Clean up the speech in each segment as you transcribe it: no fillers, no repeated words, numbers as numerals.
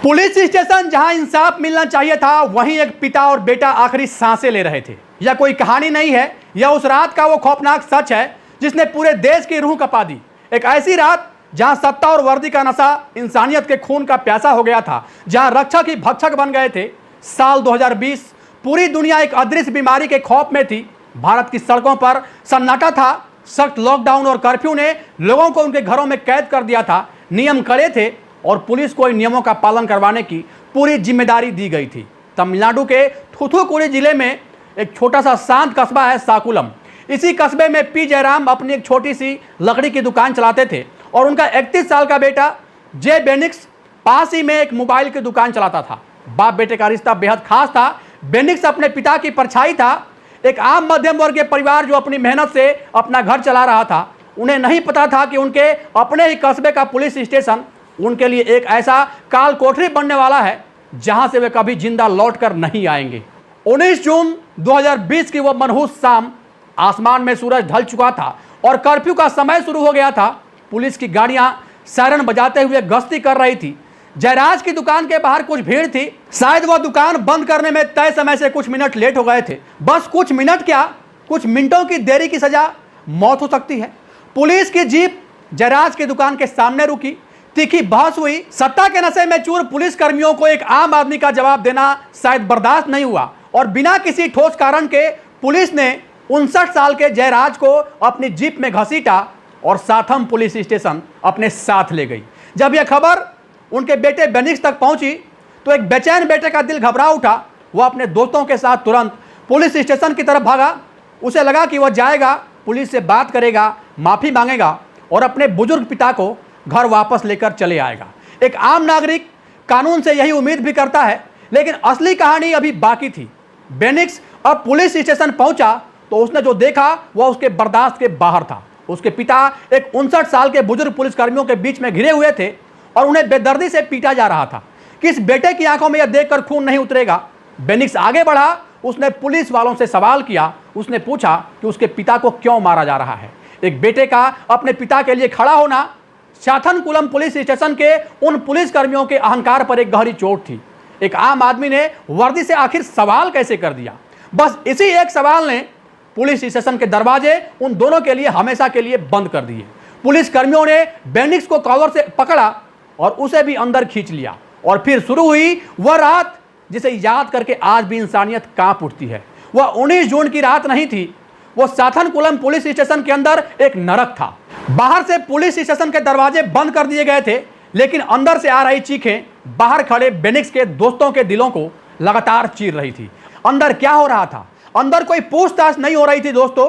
Police station जहां इंसाफ मिलना चाहिए था, वहीं एक पिता और बेटा आखिरी सांसें ले रहे थे। यह कोई कहानी नहीं है, यह उस रात का वो खौफनाक सच है जिसने पूरे देश की रूह कपा दी। एक ऐसी रात जहां सत्ता और वर्दी का नशा इंसानियत के खून का प्यासा हो गया था, जहां रक्षक ही भक्षक बन गए थे। साल 2020 पूरी दुनिया एक अदृश्य बीमारी के खौफ में थी। भारत की सड़कों पर सन्नाटा था। सख्त लॉकडाउन और कर्फ्यू ने लोगों को उनके घरों में कैद कर दिया था। नियम कड़े थे और पुलिस को इन नियमों का पालन करवाने की पूरी जिम्मेदारी दी गई थी। तमिलनाडु के थूथुकुडी जिले में एक छोटा सा शांत कस्बा है साकुलम। इसी कस्बे में पी जयराम अपनी एक छोटी सी लकड़ी की दुकान चलाते थे और उनका 31 साल का बेटा जे बेनिक्स पास ही में एक मोबाइल की दुकान चलाता था। बाप बेटे का रिश्ता बेहद खास था। बेनिक्स अपने पिता की परछाई था, एक आम मध्यम वर्गीय परिवार जो अपनी मेहनत से अपना घर चला रहा था। उन्हें नहीं पता था कि उनके अपने ही कस्बे का पुलिस स्टेशन उनके लिए एक ऐसा काल कोठरी बनने वाला है जहां से वे कभी जिंदा लौटकर नहीं आएंगे। 19 जून 2020 की वो मनहूस शाम, आसमान में सूरज ढल चुका था और कर्फ्यू का समय शुरू हो गया था। पुलिस की गाड़ियां सायरन बजाते हुए गश्ती कर रही थी। जयराज की दुकान के बाहर कुछ भीड़ थी। शायद वह दुकान बंद करने में तय समय से कुछ मिनट लेट हो गए थे। बस कुछ मिनट क्या, कुछ मिनटों की देरी की सजा मौत हो सकती है। पुलिस की जीप जयराज की दुकान के सामने रुकी। तीखी बहस हुई। सत्ता के नशे में चूर पुलिस कर्मियों को एक आम आदमी का जवाब देना शायद बर्दाश्त नहीं हुआ और बिना किसी ठोस कारण के पुलिस ने 59 साल के जयराज को अपनी जीप में घसीटा और साथम पुलिस स्टेशन अपने साथ ले गई। जब यह खबर उनके बेटे बेनिक्स तक पहुंची तो एक बेचैन बेटे का दिल घबरा उठा। वह अपने दोस्तों के साथ तुरंत पुलिस स्टेशन की तरफ भागा। उसे लगा कि वह जाएगा, पुलिस से बात करेगा, माफ़ी मांगेगा और अपने बुजुर्ग पिता को घर वापस लेकर चले आएगा। एक आम नागरिक कानून से यही उम्मीद भी करता है, लेकिन असली कहानी अभी बाकी थी। बेनिक्स अब पुलिस स्टेशन पहुंचा तो उसने जो देखा वह उसके बर्दाश्त के बाहर था। उसके पिता एक 59 साल के बुजुर्ग पुलिसकर्मियों के बीच में घिरे हुए थे और उन्हें बेदर्दी से पीटा जा रहा था। किस बेटे की आंखों में यह देखकर खून नहीं उतरेगा? बेनिक्स आगे बढ़ा। उसने पुलिस वालों से सवाल किया। उसने पूछा कि उसके पिता को क्यों मारा जा रहा है। एक बेटे का अपने पिता के लिए खड़ा होना साथनकुलम पुलिस स्टेशन के उन पुलिस कर्मियों के अहंकार पर एक गहरी चोट थी। एक आम आदमी ने वर्दी से आखिर सवाल कैसे कर दिया? बस इसी एक सवाल ने पुलिस स्टेशन के दरवाजे उन दोनों के लिए हमेशा के लिए बंद कर दिए। पुलिस कर्मियों ने बेनिक्स को कॉलर से पकड़ा और उसे भी अंदर खींच लिया और फिर शुरू हुई वह रात जिसे याद करके आज भी इंसानियत कांप उठती है। वह 19 जून की रात नहीं थी, वो साथनकुलम पुलिस स्टेशन के अंदर एक नरक था। बाहर से पुलिस स्टेशन के दरवाजे बंद कर दिए गए थे, लेकिन अंदर से आ रही चीखें बाहर खड़े बेनिक्स के दोस्तों के दिलों को लगातार चीर रही थी। अंदर क्या हो रहा था? अंदर कोई पूछताछ नहीं हो रही थी दोस्तों,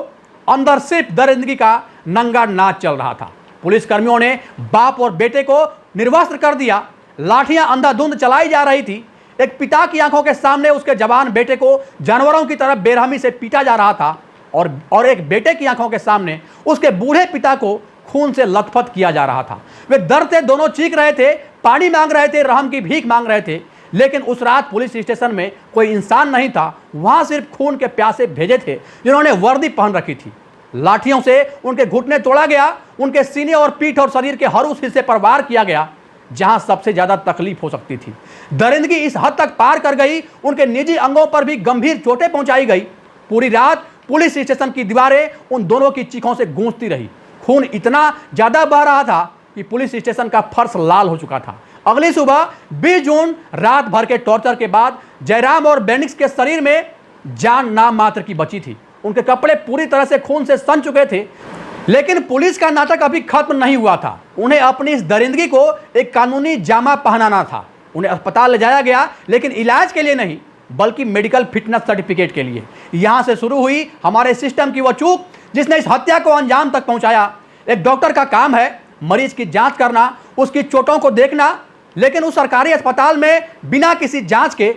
अंदर सिर्फ दरिंदगी का नंगा नाच चल रहा था। पुलिस कर्मियों ने बाप और बेटे को निर्वस्त्र कर दिया। लाठियां अंधाधुंध चलाई जा रही थी। एक पिता की आंखों के सामने उसके जवान बेटे को जानवरों की तरह बेरहमी से पीटा जा रहा था और एक बेटे की आंखों के सामने उसके बूढ़े पिता को खून से लथपथ किया जा रहा था। वे दर्द से दोनों चीख रहे थे, पानी मांग रहे थे, रहम की भीख मांग रहे थे। लेकिन उस रात पुलिस स्टेशन में कोई इंसान नहीं था। वहां सिर्फ खून के प्यासे भेजे थे जिन्होंने वर्दी पहन रखी थी। लाठियों से उनके घुटने तोड़ा गया। उनके सीने और पीठ और शरीर के हर उस हिस्से पर वार किया गया जहां सबसे ज्यादा तकलीफ हो सकती थी। दरिंदगी इस हद तक पार कर गई, उनके निजी अंगों पर भी गंभीर चोटें पहुंचाई गई। पूरी रात पुलिस स्टेशन की दीवारें उन दोनों की चीखों से गूंजती रही। खून इतना ज्यादा बह रहा था कि पुलिस स्टेशन का फर्श लाल हो चुका था। अगली सुबह 20 जून रात भर के टॉर्चर के बाद जयराम और बेनिक्स के शरीर में जान नाम मात्र की बची थी। उनके कपड़े पूरी तरह से खून से सन चुके थे, लेकिन पुलिस का नाटक अभी खत्म नहीं हुआ था। उन्हें अपनी इस दरिंदगी को एक कानूनी जामा पहनाना था। उन्हें अस्पताल ले जाया गया, लेकिन इलाज के लिए नहीं बल्कि मेडिकल फिटनेस सर्टिफिकेट के लिए। यहां से शुरू हुई हमारे सिस्टम की वो चूक जिसने इस हत्या को अंजाम तक पहुंचाया। एक डॉक्टर का काम है मरीज की जांच करना, उसकी चोटों को देखना, लेकिन उस सरकारी अस्पताल में बिना किसी जांच के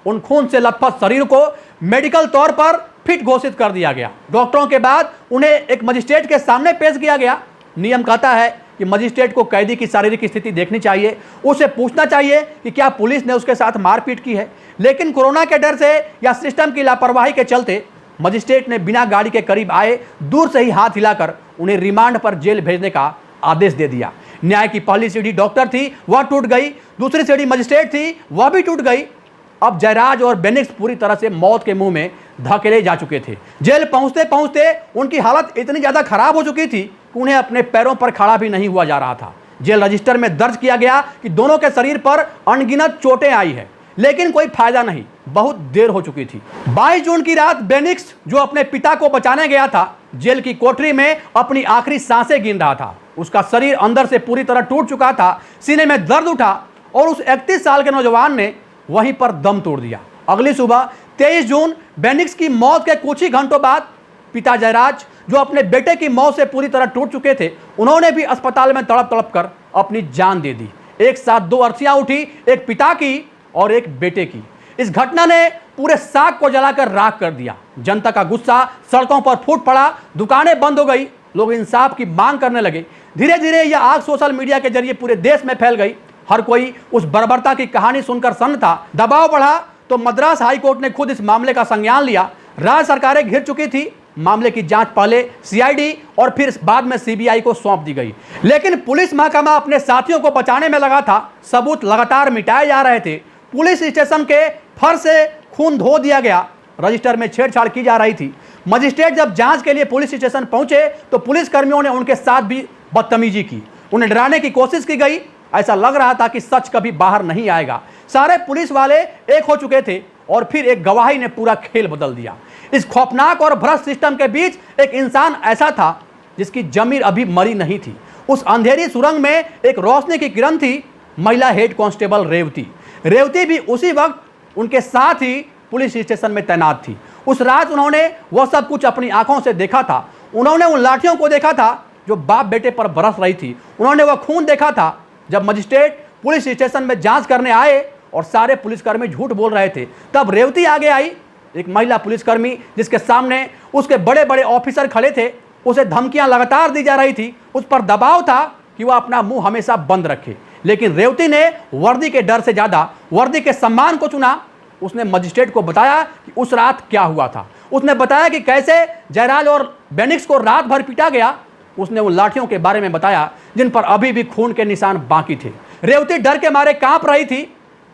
उन खून से लथपथ शरीर को मेडिकल तौर पर फिट घोषित कर दिया गया। डॉक्टरों के बाद उन्हें एक मजिस्ट्रेट के सामने पेश किया गया। नियम कहता है कि मजिस्ट्रेट को कैदी की शारीरिक स्थिति देखनी चाहिए, उसे पूछना चाहिए कि क्या पुलिस ने उसके साथ मारपीट की है। लेकिन कोरोना के डर से या सिस्टम की लापरवाही के चलते मजिस्ट्रेट ने बिना गाड़ी के करीब आए दूर से ही हाथ हिलाकर उन्हें रिमांड पर जेल भेजने का आदेश दे दिया। न्याय की पहली सीढ़ी डॉक्टर थी, वह टूट गई। दूसरी सीढ़ी मजिस्ट्रेट थी, वह भी टूट गई। अब जयराज और बेनिक्स पूरी तरह से मौत के मुंह में धकेले जा चुके थे। जेल पहुंचते पहुंचते उनकी हालत इतनी ज्यादा खराब हो चुकी थी कि उन्हें अपने पैरों पर खड़ा भी नहीं हुआ जा रहा था। जेल रजिस्टर में दर्ज किया गया कि दोनों के शरीर पर अनगिनत चोटें आई है, लेकिन कोई फायदा नहीं, बहुत देर हो चुकी थी। 22 जून की रात बेनिक्स, जो अपने पिता को बचाने गया था, जेल की कोठरी में अपनी आखिरी सांसें गिन रहा था। उसका शरीर अंदर से पूरी तरह टूट चुका था, सीने में दर्द उठा और उस 31 साल के नौजवान ने वहीं पर दम तोड़ दिया। अगली सुबह 23 जून बेनिक्स की मौत के कुछ ही घंटों बाद पिता जयराज, जो अपने बेटे की मौत से पूरी तरह टूट चुके थे, उन्होंने भी अस्पताल में तड़प तड़प कर अपनी जान दे दी। एक साथ दो अर्थियां उठी, एक पिता की और एक बेटे की। इस घटना ने पूरे साग को जलाकर राख कर दिया। जनता का गुस्सा सड़कों पर फूट पड़ा, दुकानें बंद हो गई, लोग इंसाफ की मांग करने लगे। धीरे धीरे यह आग सोशल मीडिया के जरिए पूरे देश में फैल गई। हर कोई उस बर्बरता की कहानी सुनकर सन्न था। दबाव बढ़ा तो मद्रास हाईकोर्ट ने खुद इस मामले का संज्ञान लिया। राज्य सरकारें घिर चुकी थी। मामले की जांच पहले सीआईडी और फिर बाद में सीबीआई को सौंप दी गई, लेकिन पुलिस महकमा अपने साथियों को बचाने में लगा था। सबूत लगातार मिटाए जा रहे थे। पुलिस स्टेशन के फर्श से खून धो दिया गया, रजिस्टर में छेड़छाड़ की जा रही थी। मजिस्ट्रेट जब जांच के लिए पुलिस स्टेशन पहुंचे तो पुलिस कर्मियों ने उनके साथ भी बदतमीजी की, उन्हें डराने की कोशिश की गई। ऐसा लग रहा था कि सच कभी बाहर नहीं आएगा। सारे पुलिस वाले एक हो चुके थे और फिर एक गवाही ने पूरा खेल बदल दिया। इस खौफनाक और भ्रष्ट सिस्टम के बीच एक इंसान ऐसा था जिसकी जमीर अभी मरी नहीं थी। उस अंधेरी सुरंग में एक रोशनी की किरण थी, महिला हेड कांस्टेबल रेवती। रेवती भी उसी वक्त उनके साथ ही पुलिस स्टेशन में तैनात थी। उस रात उन्होंने वह सब कुछ अपनी आंखों से देखा था। उन्होंने उन लाठियों को देखा था जो बाप बेटे पर बरस रही थी। उन्होंने वह खून देखा था जब मजिस्ट्रेट पुलिस स्टेशन में जांच करने आए और सारे पुलिसकर्मी झूठ बोल रहे थे। तब रेवती आगे आई, एक महिला पुलिसकर्मी जिसके सामने उसके बड़े बड़े ऑफिसर खड़े थे। उसे धमकियां लगातार दी जा रही थी। उस पर दबाव था कि वह अपना मुंह हमेशा बंद रखे, लेकिन रेवती ने वर्दी के डर से ज्यादा वर्दी के सम्मान को चुना। उसने मजिस्ट्रेट को बताया कि उस रात क्या हुआ था। उसने बताया कि कैसे जयराज और बेनिक्स को रात भर पीटा गया। उसने उन लाठियों के बारे में बताया जिन पर अभी भी खून के निशान बाकी थे। रेवती डर के मारे कांप रही थी।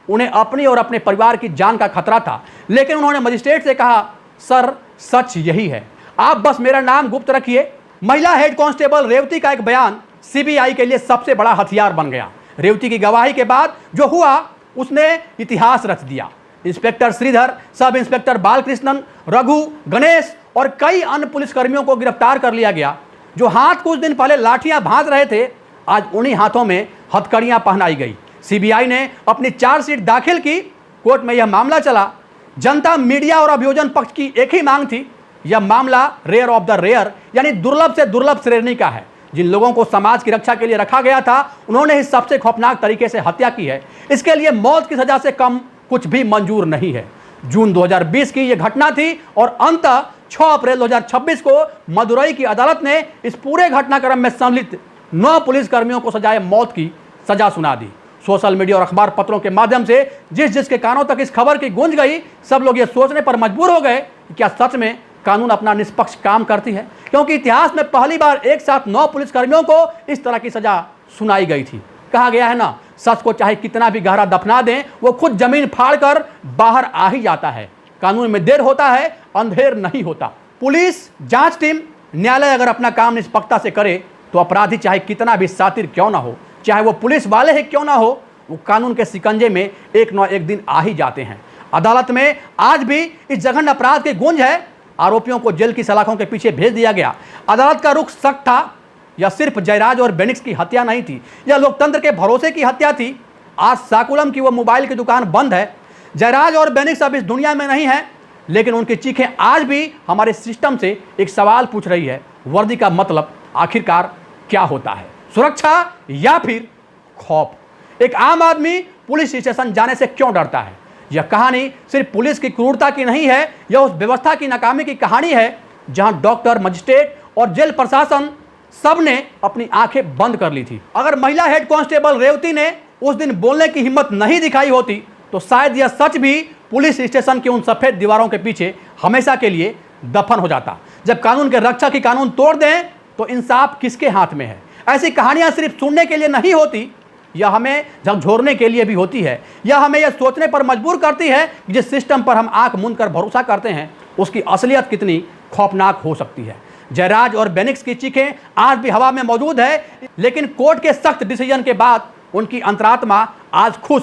उन्हें अपनी और अपने परिवार की जान का खतरा था, लेकिन उन्होंने मजिस्ट्रेट से कहा, सर सच यही है, आप बस मेरा नाम गुप्त रखिए। महिला हेड कांस्टेबल रेवती का एक बयान सीबीआई के लिए सबसे बड़ा हथियार बन गया। रेवती की गवाही के बाद जो हुआ उसने इतिहास रच दिया। Inspector Shridhar, sub inspector Balakrishnan, Raghu, Ganesh और कई अन्य पुलिसकर्मियों को गिरफ्तार कर लिया गया। जो हाथ कुछ दिन पहले लाठियां भांज रहे थे, आज उन्हीं हाथों में हथकड़ियां पहनाई गई। सीबीआई ने अपनी चार्जशीट दाखिल की। कोर्ट में यह मामला चला। जनता, मीडिया और अभियोजन पक्ष की एक ही मांग थी, यह मामला रेयर ऑफ द रेयर यानी दुर्लभ से दुर्लभ श्रेणी का है। जिन लोगों को समाज की रक्षा के लिए रखा गया था, उन्होंने ही सबसे खौफनाक तरीके से हत्या की है। इसके लिए मौत की सजा से कम कुछ भी मंजूर नहीं है। जून 2020 की यह घटना थी और अंततः 6 अप्रैल 2026 को मदुरई की अदालत ने इस पूरे घटनाक्रम में सम्मिलित 9 पुलिसकर्मियों को सजाए मौत की सजा सुना दी। सोशल मीडिया और अखबार पत्रों के माध्यम से जिसके कानों तक इस खबर की गूंज गई, सब लोग ये सोचने पर मजबूर हो गए कि क्या सच में कानून अपना निष्पक्ष काम करती है, क्योंकि इतिहास में पहली बार एक साथ 9 पुलिसकर्मियों को इस तरह की सजा सुनाई गई थी। कहा गया है ना, सच को चाहे कितना भी गहरा दफना दें, वो खुद जमीन फाड़कर बाहर आ ही जाता है। कानून में देर होता है, अंधेर नहीं होता। पुलिस, जांच टीम, न्यायालय अगर अपना काम निष्पक्षता से करे तो अपराधी चाहे कितना भी शातिर क्यों ना हो, चाहे वो पुलिस वाले ही क्यों ना हो, वो कानून के शिकंजे में एक न एक दिन आ ही जाते हैं। अदालत में आज भी इस जघन्य अपराध की गूंज है। आरोपियों को जेल की सलाखों के पीछे भेज दिया गया। अदालत का रुख सख्त था। यह सिर्फ जयराज और बेनिक्स की हत्या नहीं थी, यह लोकतंत्र के भरोसे की हत्या थी। आज साकुलम की वो मोबाइल की दुकान बंद है। जयराज और बेनिक्स अब इस दुनिया में नहीं है, लेकिन उनकी चीखें आज भी हमारे सिस्टम से एक सवाल पूछ रही है, वर्दी का मतलब आखिरकार क्या होता है, सुरक्षा या फिर खौफ? एक आम आदमी पुलिस स्टेशन जाने से क्यों डरता है? यह कहानी सिर्फ पुलिस की क्रूरता की नहीं है, यह उस व्यवस्था की नाकामी की कहानी है जहां डॉक्टर, मजिस्ट्रेट और जेल प्रशासन सब ने अपनी आंखें बंद कर ली थी। अगर महिला हेड कांस्टेबल रेवती ने उस दिन बोलने की हिम्मत नहीं दिखाई होती तो शायद यह सच भी पुलिस स्टेशन की उन सफेद दीवारों के पीछे हमेशा के लिए दफन हो जाता। जब कानून के रक्षक ही कानून तोड़ दें तो इंसाफ किसके हाथ में है? ऐसी कहानियां सिर्फ सुनने के लिए नहीं होती, यह हमें झकझोरने के लिए भी होती है। यह हमें यह सोचने पर मजबूर करती है कि जिस सिस्टम पर हम आंख मूंद कर भरोसा करते हैं उसकी असलियत कितनी खौफनाक हो सकती है। जयराज और बेनिक्स की चीखें आज भी हवा में मौजूद है, लेकिन कोर्ट के सख्त डिसीजन के बाद उनकी अंतरात्मा आज खुश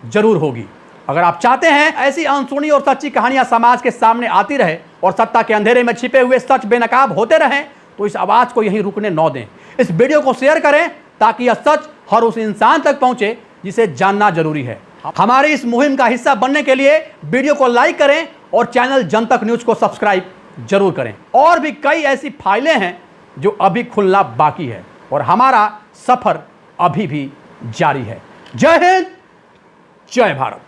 जरूर होगी। अगर आप चाहते हैं ऐसी अनसुनी और सच्ची कहानियां समाज के सामने आती रहे और सत्ता के अंधेरे में छिपे हुए सच बेनकाब होते रहें, तो इस आवाज को यहीं रुकने न दें। इस वीडियो को शेयर करें ताकि यह सच हर उस इंसान तक पहुंचे जिसे जानना जरूरी है। हमारी इस मुहिम का हिस्सा बनने के लिए वीडियो को लाइक करें और चैनल जनतक न्यूज को सब्सक्राइब जरूर करें। और भी कई ऐसी फाइलें हैं जो अभी खुलना बाकी है और हमारा सफर अभी भी जारी है। जय हिंद, जय भारत।